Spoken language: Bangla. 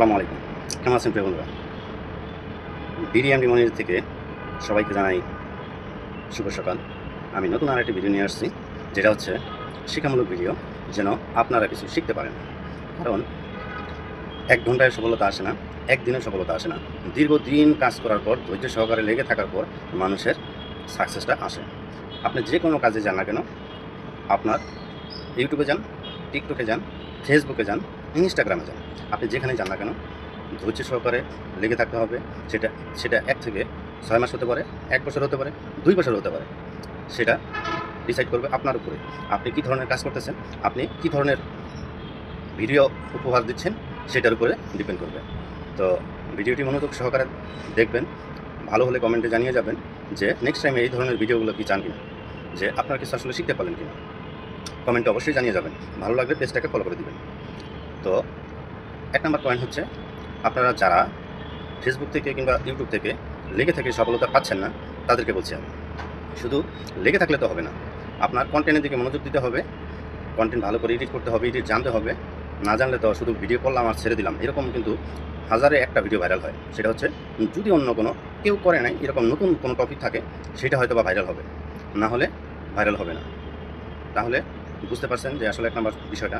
আসসালামু আলাইকুম। কেমন আছেন প্রিয় বন্ধুরা? বিডিএমডি মনির থেকে সবাইকে জানাই শুভ সকাল। আমি নতুন আরেকটি ভিডিও নিয়ে আসছি, যেটা হচ্ছে শিক্ষামূলক ভিডিও, যেন আপনারা কিছু শিখতে পারেন। কারণ ১ ঘন্টায় সফলতা আসে না, একদিনে সফলতা আসে না। দীর্ঘদিন কাজ করার পর, ধৈর্য সহকারে লেগে থাকার পর মানুষের সাকসেসটা আসে। আপনি যে কোনো কাজে যান না কেন, আপনার ইউটিউবে যান, টিকটকে যান, ফেসবুকে যান, ইনস্টাগ্রামে যান, আপনি যেখানেই যান না কেন ধৈর্য সহকারে লেগে থাকতে হবে। সেটা সেটা ১ থেকে ৬ মাস হতে পারে, ১ বছর হতে পারে, ২ বছর হতে পারে। সেটা ডিসাইড করবে আপনার উপরে। আপনি কী ধরনের কাজ করতেছেন, আপনি কী ধরনের ভিডিও উপহার দিচ্ছেন, সেটার উপরে ডিপেন্ড করবে। তো ভিডিওটি মনোযোগ সহকারে দেখবেন। ভালো হলে কমেন্টে জানিয়ে যাবেন যে নেক্সট টাইম এই ধরনের ভিডিওগুলো কি চান কিনা, যে আপনারা কিছু আসলে শিখতে পারলেন কিনা। কমেন্টে অবশ্যই জানিয়ে যাবেন। ভালো লাগলে পেজটাকে ফলো করে দিবেন। তো ১ নাম্বার পয়েন্ট হচ্ছে, আপনারা যারা ফেসবুক থেকে কিংবা ইউটিউব থেকে লেগে থেকে সফলতা পাচ্ছেন না, তাদেরকে বলছি আমি, শুধু লেগে থাকলে তো হবে না। আপনার কন্টেন্টের দিকে মনোযোগ দিতে হবে। কন্টেন্ট ভালো করে এডিট করতে হবে, এডিট জানতে হবে। না জানলে তো শুধু ভিডিও করলাম আর ছেড়ে দিলাম, এরকম কিন্তু হাজারে একটা ভিডিও ভাইরাল হয়। সেটা হচ্ছে, যদি অন্য কোনো কেউ করে নাই এরকম নতুন কোনো টপিক থাকে, সেটা হয়তো বা ভাইরাল হবে, না হলে ভাইরাল হবে না। তাহলে বুঝতে পারছেন যে আসলে ১ নাম্বার বিষয়টা